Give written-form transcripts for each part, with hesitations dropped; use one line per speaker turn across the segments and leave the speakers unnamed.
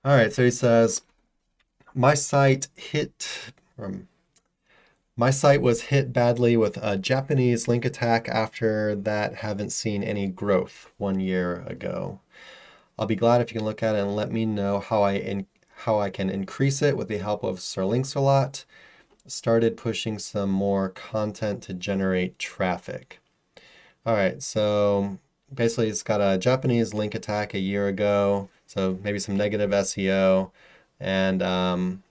All right, so he says, my site hit, um, my site was hit badly with a Japanese link attack. After that, haven't seen any growth 1 year ago. I'll be glad if you can look at it and let me know how I can increase it with the help of Sir Links-a-Lot. Started pushing some more content to generate traffic. All right, so basically it's got a Japanese link attack a year ago, so maybe some negative SEO, and I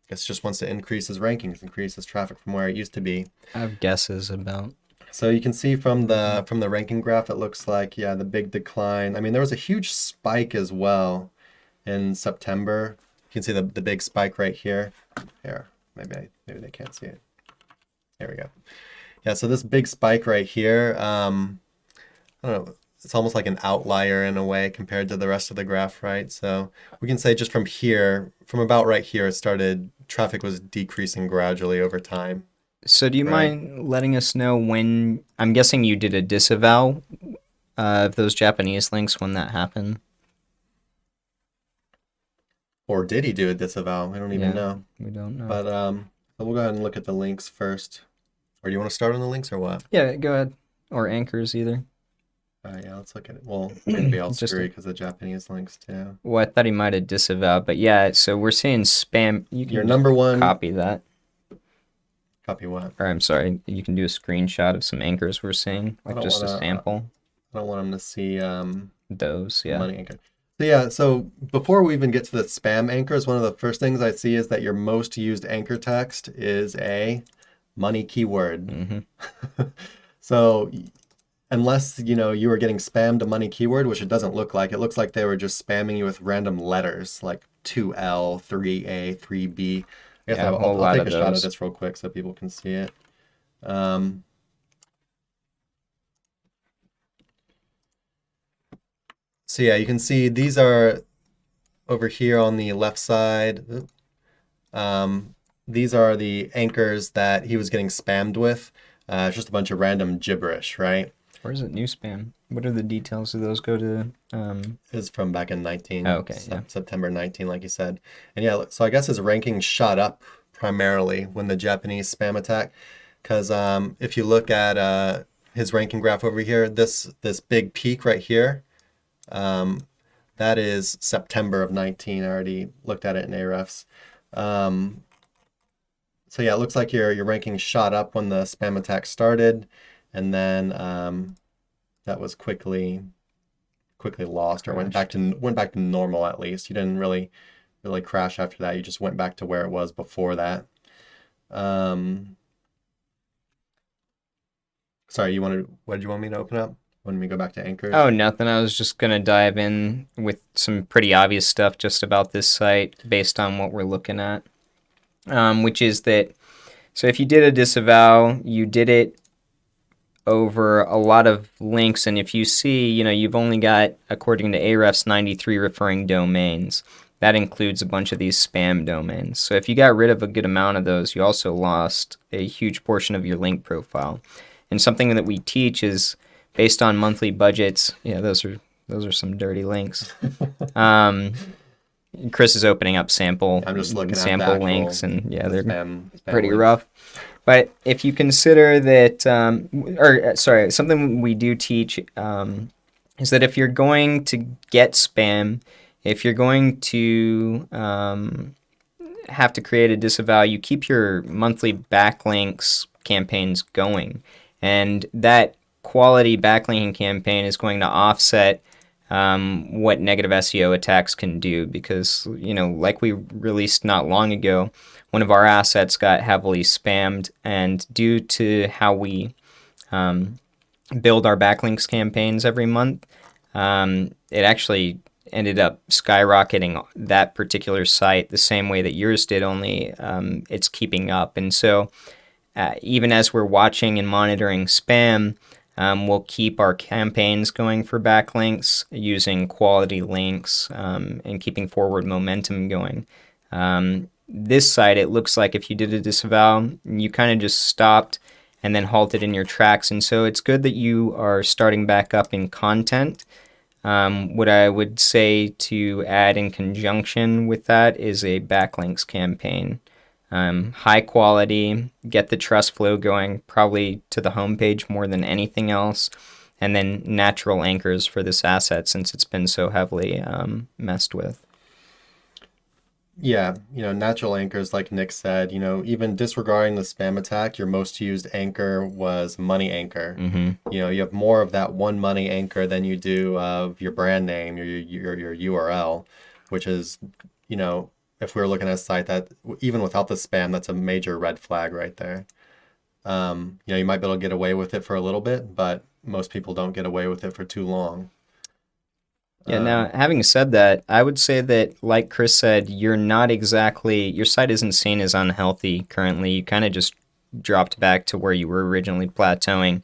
guess just wants to increase his rankings, increase his traffic from where it used to be.
I have guesses about.
So you can see from the ranking graph, it looks like, yeah, the big decline. I mean, there was a huge spike as well in September. You can see the big spike right here. Here, maybe they can't see it. There we go. Yeah, so this big spike right here, I don't know, it's almost like an outlier in a way compared to the rest of the graph, right? So we can say just from here, from about right here, traffic was decreasing gradually over time,
So do you
right?
mind letting us know when, I'm guessing you did a disavow of those Japanese links when that happened?
Or did he do a disavow? We don't even
Yeah,
know.
we don't know.
But so we'll go ahead and look at the links first. Or do you want to start on the links or what?
Yeah, go ahead. Or anchors either.
Yeah, let's look at it. Well, it's gonna be all
Just
screwy because of Japanese links too.
well, I thought he might have disavowed, but yeah, so we're seeing spam. You
Your
can just
number one
copy that.
copy what?
Or I'm sorry, you can do a screenshot of some anchors we're seeing,
I
like
don't
just a
wanna
sample.
I don't want them to see
Those,
the
yeah.
money anchor. So yeah, so before we even get to the spam anchors, one of the first things I see is that your most used anchor text is a money keyword.
Mm-hmm.
So unless you were getting spammed a money keyword, which it doesn't look like, it looks like they were just spamming you with random letters like 2L, 3A, 3B. I guess
Yeah, a whole
I'll
lot
take
of
a shot of
those.
this real quick so people can see it. Um, so yeah, you can see these are over here on the left side. These are the anchors that he was getting spammed with. It's just a bunch of random gibberish, right?
Where is it? New spam. What are the details? Do those go to?
Is from back in
Oh, okay, yeah.
September 19, like you said. And yeah, so I guess his ranking shot up primarily when the Japanese spam attack. Because if you look at his ranking graph over here, this big peak right here, um, that is September of 19. I already looked at it in Ahrefs. Um, so yeah, it looks like your ranking shot up when the spam attack started, and then that was quickly lost or
Crashed.
went back to normal at least. You didn't really crash after that. You just went back to where it was before that. Um, sorry, what did you want me to open up? Wanted me to go back to anchors?
Oh, nothing. I was just gonna dive in with some pretty obvious stuff just about this site based on what we're looking at, which is that. So if you did a disavow, you did it over a lot of links, and if you see, you've only got, according to Ahrefs, 93 referring domains. That includes a bunch of these spam domains. So if you got rid of a good amount of those, you also lost a huge portion of your link profile. And something that we teach is based on monthly budgets. Yeah, those are some dirty links. Um, Chris is opening up sample
I'm just looking at the
sample
actual
links, and yeah,
the
they're
spam
pretty
links.
rough. But if you consider that, sorry, something we do teach is that if you're going to get spam, if you're going to have to create a disavow, you keep your monthly backlinks campaigns going. And that quality backlinking campaign is going to offset what negative SEO attacks can do because, like we released not long ago, one of our assets got heavily spammed, and due to how we build our backlinks campaigns every month, it actually ended up skyrocketing that particular site the same way that yours did, only it's keeping up. And so even as we're watching and monitoring spam, we'll keep our campaigns going for backlinks using quality links and keeping forward momentum going. This site, it looks like if you did a disavow, you kind of just stopped and then halted in your tracks. And so it's good that you are starting back up in content What I would say to add in conjunction with that is a backlinks campaign. High quality, get the trust flow going, probably to the homepage more than anything else, and then natural anchors for this asset since it's been so heavily messed with.
Yeah, natural anchors, like Nick said, even disregarding the spam attack, your most used anchor was money anchor.
Mm-hmm.
You have more of that one money anchor than you do of your brand name, your URL, which is, if we were looking at a site that even without the spam, that's a major red flag right there. You might be able to get away with it for a little bit, but most people don't get away with it for too long.
Yeah, now having said that, I would say that, like Chris said, your site isn't seen as unhealthy currently. You kind of just dropped back to where you were originally plateauing.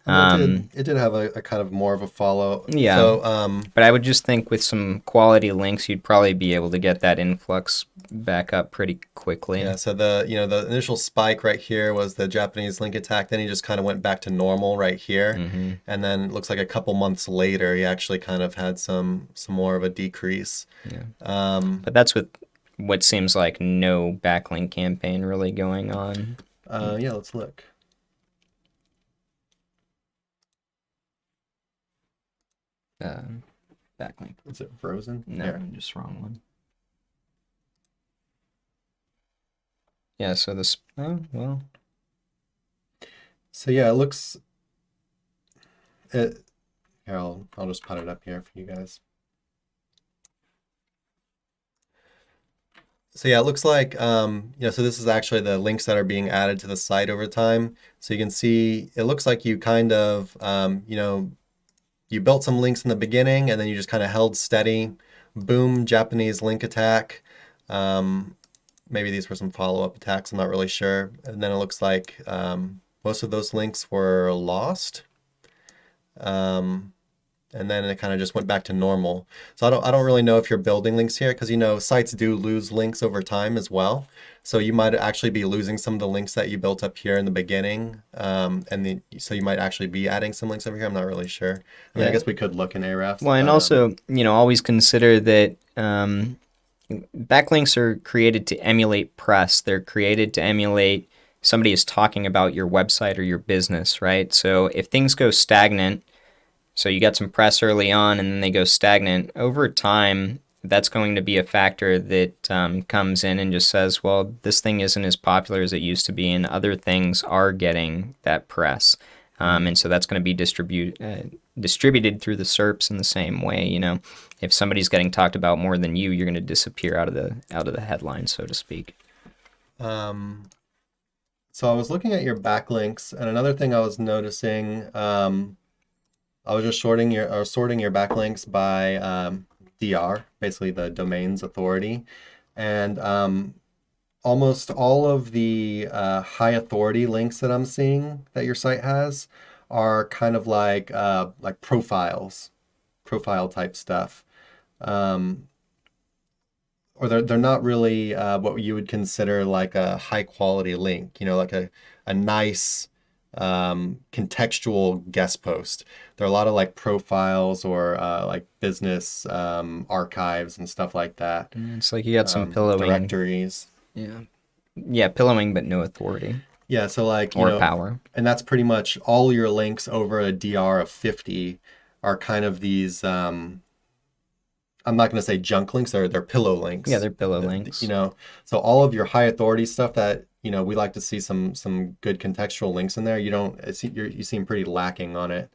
I mean, it did have a kind of more of a follow.
Yeah,
So,
but I would just think with some quality links, you'd probably be able to get that influx back up pretty quickly.
yeah, so the initial spike right here was the Japanese link attack. Then he just kind of went back to normal right here.
Mm-hmm.
And then it looks like a couple months later, he actually kind of had some more of a decrease.
Yeah. But that's with what seems like no backlink campaign really going on.
Yeah, let's look.
Backlink.
Is it frozen?
No,
Here.
just wrong one. Yeah, so this, oh, well.
So yeah, it looks, here, I'll just put it up here for you guys. So yeah, it looks like, so this is actually the links that are being added to the site over time. So you can see, it looks like you kind of, you built some links in the beginning and then you just kind of held steady. Boom, Japanese link attack. Maybe these were some follow-up attacks, I'm not really sure. And then it looks like most of those links were lost. And then it kind of just went back to normal. So I don't really know if you're building links here because sites do lose links over time as well. So you might actually be losing some of the links that you built up here in the beginning, so you might actually be adding some links over here. I'm not really sure. I mean, I guess we could look in Ahrefs.
Well, and also, always consider that backlinks are created to emulate press. They're created to emulate somebody is talking about your website or your business, right? So if things go stagnant, so you got some press early on and then they go stagnant, over time, that's going to be a factor that comes in and just says, well, this thing isn't as popular as it used to be, and other things are getting that press. And so that's going to be distributed through the SERPs in the same way. If somebody's getting talked about more than you, you're going to disappear out of the headline, so to speak.
So I was looking at your backlinks, and another thing I was noticing, I was just sorting your backlinks by DR, basically the domains authority, and almost all of the high authority links that I'm seeing that your site has are kind of like profile type stuff, or they're not really what you would consider like a high quality link, like a nice contextual guest post. There are a lot of like profiles or like business archives and stuff like that.
It's like you got some pillowing
directories.
Yeah, pillowing, but no authority.
Yeah, so like
or power,
and that's pretty much all your links over a DR of 50 are kind of these. I'm not going to say junk links; they're pillow links.
Yeah, they're pillow links.
So all of your high authority stuff that we like to see some good contextual links in there. You seem pretty lacking on it.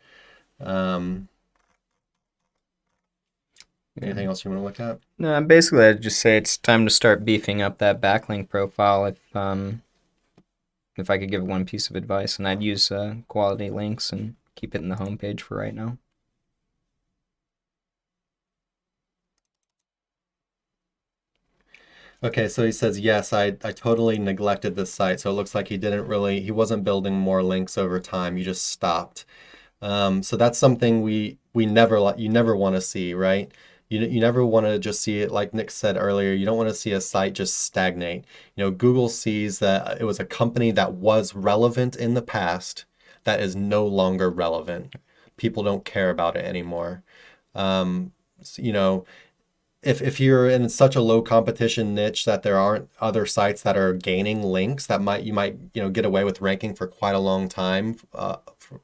Anything else you want to look at?
No, basically I'd just say it's time to start beefing up that backlink profile. If I could give one piece of advice, and I'd use quality links and keep it in the homepage for right now.
Okay, so he says, yes, I totally neglected this site. So it looks like he wasn't building more links over time. You just stopped. So that's something you never want to see, right? You never want to just see it, like Nick said earlier, you don't want to see a site just stagnate. Google sees that it was a company that was relevant in the past that is no longer relevant. People don't care about it anymore. So, if you're in such a low competition niche that there aren't other sites that are gaining links, that you might get away with ranking for quite a long time,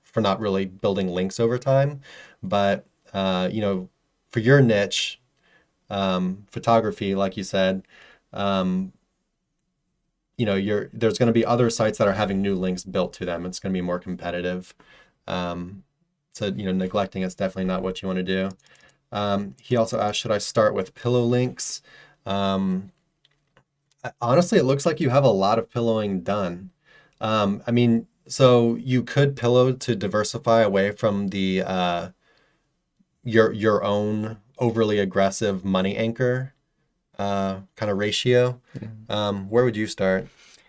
for not really building links over time. But for your niche, photography, like you said, um, there's going to be other sites that are having new links built to them. It's going to be more competitive. Um, so neglecting it's definitely not what you want to do. He also asked, should I start with pillow links? Honestly, it looks like you have a lot of pillowing done. I mean, so you could pillow to diversify away from the your own overly aggressive money anchor kind of ratio. Where would you start?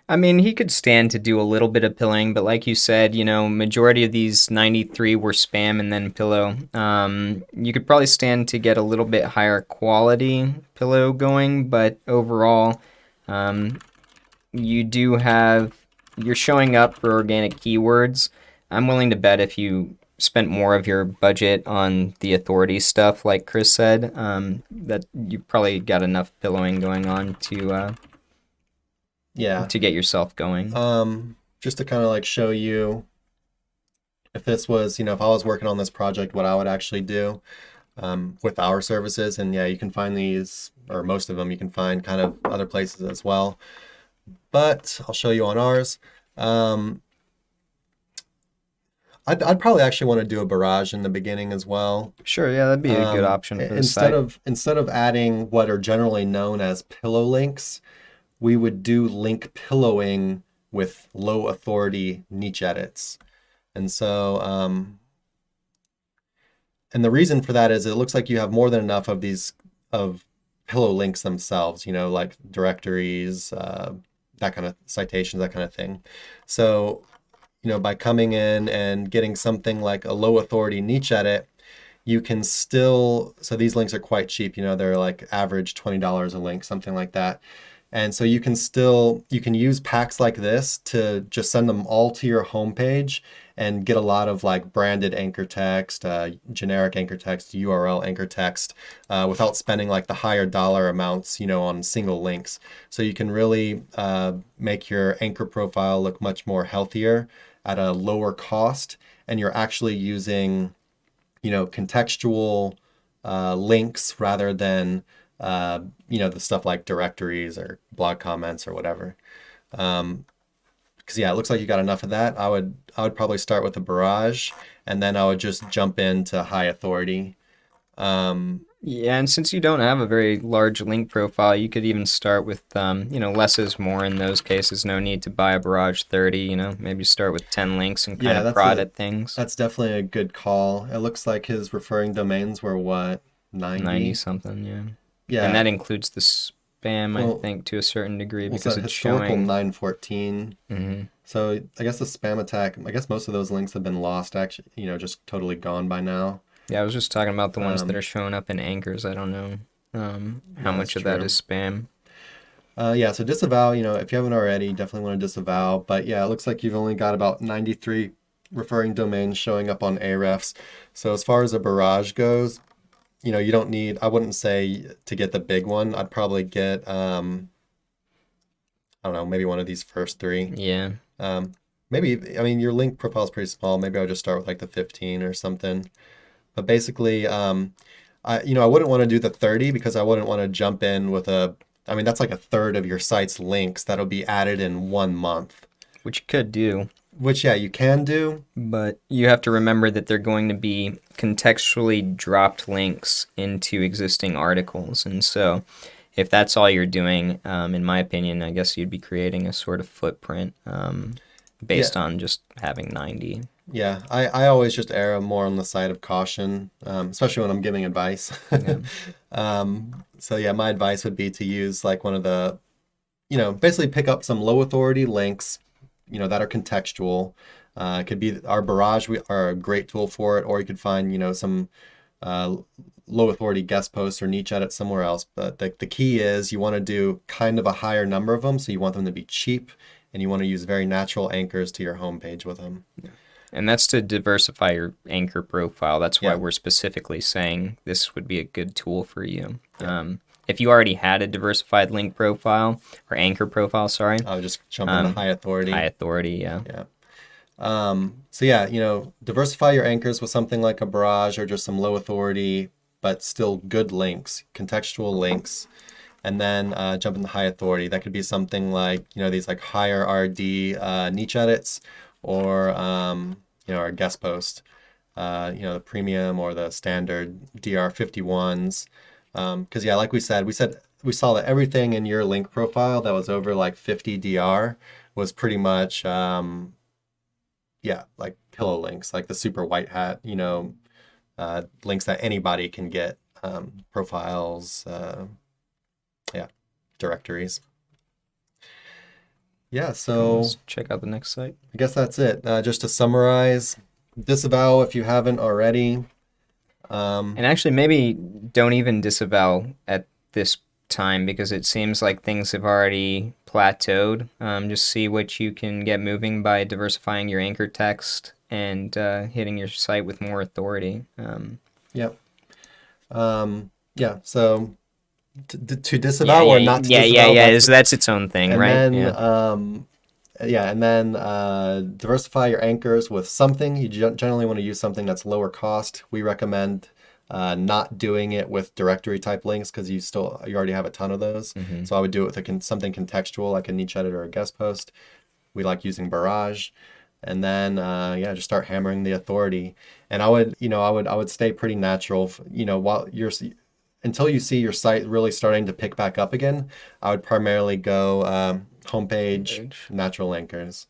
I mean, he could stand to do a little bit of pilling, but like you said, majority of these 93 were spam and then pillow. You could probably stand to get a little bit higher quality pillow going, but overall, you're showing up for organic keywords. I'm willing to bet if you spent more of your budget on the authority stuff, like Chris said, that you probably got enough pillowing going on
Yeah.
to get yourself going.
Just to kind of like show you if this was, if I was working on this project, what I would actually do with our services. And yeah, you can find these, or most of them, you can find kind of other places as well. But I'll show you on ours. I'd probably actually want to do a barrage in the beginning as well.
Sure, yeah, that'd be a good option for the site.
Instead of adding what are generally known as pillow links, we would do link pillowing with low authority niche edits. And so, and the reason for that is it looks like you have more than enough of these of pillow links themselves, like directories, that kind of citations, that kind of thing. So, by coming in and getting something like a low authority niche edit, you can still, so these links are quite cheap, they're like average $20 a link, something like that. And so you can use packs like this to just send them all to your homepage and get a lot of like branded anchor text, generic anchor text, URL anchor text, without spending like the higher dollar amounts, on single links. So you can really make your anchor profile look much more healthier at a lower cost, and you're actually using, contextual links rather than the stuff like directories or blog comments or whatever. Because yeah, it looks like you got enough of that. I would probably start with a barrage, and then I would just jump into high authority.
Yeah, and since you don't have a very large link profile, you could even start with, less is more in those cases. No need to buy a barrage 30, maybe start with 10 links and kind of prod at things.
That's definitely a good call. It looks like his referring domains were what, 90
something, yeah.
Yeah.
And that includes the spam, I think, to a certain degree, because it's
historical
showing
914.
Mm-hmm.
So I guess the spam attack, I guess most of those links have been lost, actually, just totally gone by now.
Yeah, I was just talking about the ones that are showing up in anchors. I don't know how much of that is spam.
Yeah, so disavow, if you haven't already, definitely want to disavow. But yeah, it looks like you've only got about 93 referring domains showing up on Ahrefs. So as far as a barrage goes, you don't need, I wouldn't say to get the big one. I'd probably get, I don't know, maybe one of these first three.
Yeah.
Maybe, I mean, your link profile is pretty small. Maybe I would just start with like the 15 or something. But basically, I wouldn't want to do the 30 because I wouldn't want to jump in with that's like a third of your site's links that'll be added in 1 month.
Which you could do.
Which, yeah, you can do.
But you have to remember that they're going to be contextually dropped links into existing articles. And so if that's all you're doing, in my opinion, I guess you'd be creating a sort of footprint based on just having 90.
Yeah, I always just err more on the side of caution, especially when I'm giving advice.
Yeah.
So yeah, my advice would be to use like one of the, basically pick up some low authority links, that are contextual. It could be our barrage, we are a great tool for it, or you could find, some low authority guest posts or niche edits somewhere else. But the key is you want to do kind of a higher number of them, so you want them to be cheap, and you want to use very natural anchors to your homepage with them.
Yeah. And that's to diversify your anchor profile. That's why
Yeah.
we're specifically saying this would be a good tool for you.
Yeah.
If you already had a diversified link profile or anchor profile, sorry,
I would just jump into high authority.
high authority, yeah.
Yeah. So yeah, diversify your anchors with something like a barrage or just some low authority, but still good links, contextual links. And then jump into high authority. That could be something like, these like higher RD niche edits or, our guest post, the premium or the standard DR51s. Because yeah, like we said, we saw that everything in your link profile that was over like 50 DR was pretty much, like pillow links, like the super white hat, links that anybody can get, profiles, directories. Yeah, so
Let's check out the next site.
I guess that's it. Just to summarize, disavow if you haven't already.
And actually, maybe don't even disavow at this time because it seems like things have already plateaued. Just see what you can get moving by diversifying your anchor text and hitting your site with more authority.
Yep. So to disavow or not to disavow.
That's its own thing,
and
right?
Then, and then diversify your anchors with something. You generally want to use something that's lower cost. We recommend not doing it with directory type links because you already have a ton of those.
Mm-hmm.
So I would do it with something contextual like a niche edit or a guest post. We like using barrage. And then just start hammering the authority. And I would stay pretty natural, while until you see your site really starting to pick back up again. I would primarily go homepage, natural anchors.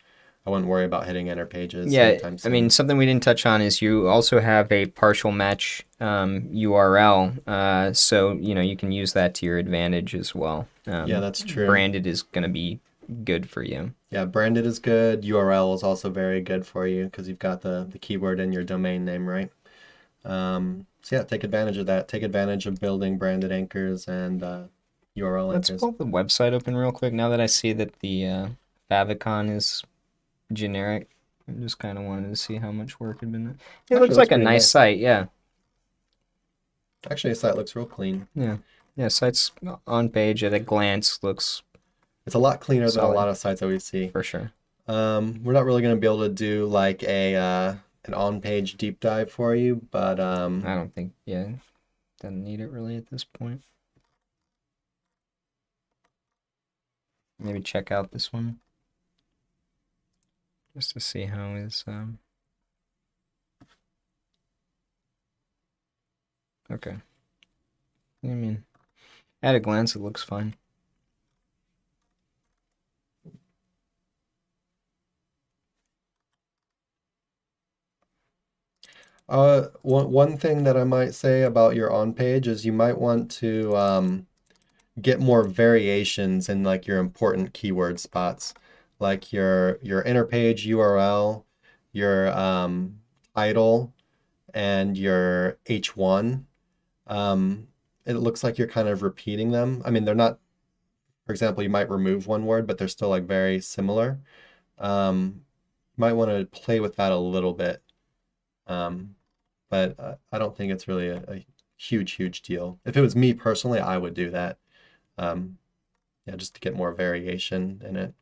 I wouldn't worry about hitting enter pages.
Yeah, I mean, something we didn't touch on is you also have a partial match URL. So, you can use that to your advantage as well.
Yeah, that's true.
Branded is going to be good for you.
Yeah, branded is good. URL is also very good for you because you've got the keyword in your domain name, right? So yeah, take advantage of that. Take advantage of building branded anchors and URL
Let's
anchors.
pull the website open real quick now that I see that the favicon is generic. I just kind of wanted to see how much work had been done. It looks like a nice site, yeah.
Actually, the site looks real clean.
Yeah, site's on page at a glance looks...
It's a lot cleaner
solid.
than a lot of sites that we see.
For sure.
We're not really going to be able to do like an on-page deep dive for you, but
I don't think, doesn't need it really at this point. Maybe check out this one just to see how his okay. I mean, at a glance it looks fine.
One thing that I might say about your on page is you might want to get more variations in like your important keyword spots, like your inner page URL, your title, and your H1. It looks like you're kind of repeating them. I mean, they're not. For example, you might remove one word, but they're still like very similar. You might want to play with that a little bit. But I don't think it's really a huge deal. If it was me personally, I would do that. Just to get more variation in it.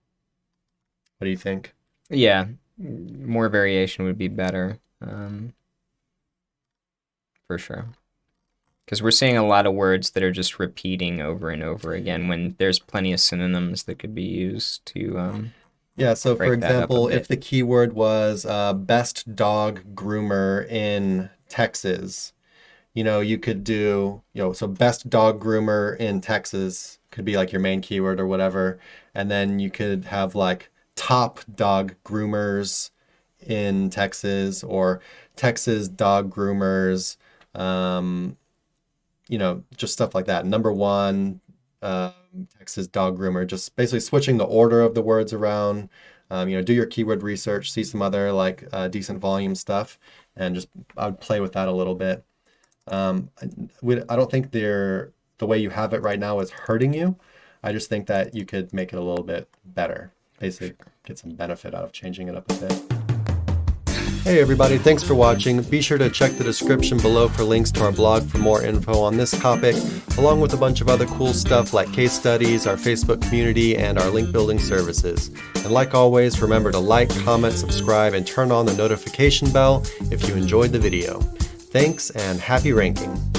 What do you think?
Yeah, more variation would be better, for sure. Because we're seeing a lot of words that are just repeating over and over again when there's plenty of synonyms that could be used to
so for
break that up a
example,
bit.
if the keyword was best dog groomer in Texas, you could do, so best dog groomer in Texas could be like your main keyword or whatever. And then you could have like top dog groomers in Texas or Texas dog groomers, just stuff like that. Number one, Texas dog groomer, just basically switching the order of the words around. Do your keyword research, see some other like decent volume stuff, and I would play with that a little bit. I don't think the way you have it right now is hurting you. I just think that you could make it a little bit better. Basically, get some benefit out of changing it up a bit. Hey everybody, thanks for watching. Be sure to check the description below for links to our blog for more info on this topic, along with a bunch of other cool stuff like case studies, our Facebook community, and our link building services. And like always, remember to like, comment, subscribe, and turn on the notification bell if you enjoyed the video. Thanks and happy ranking.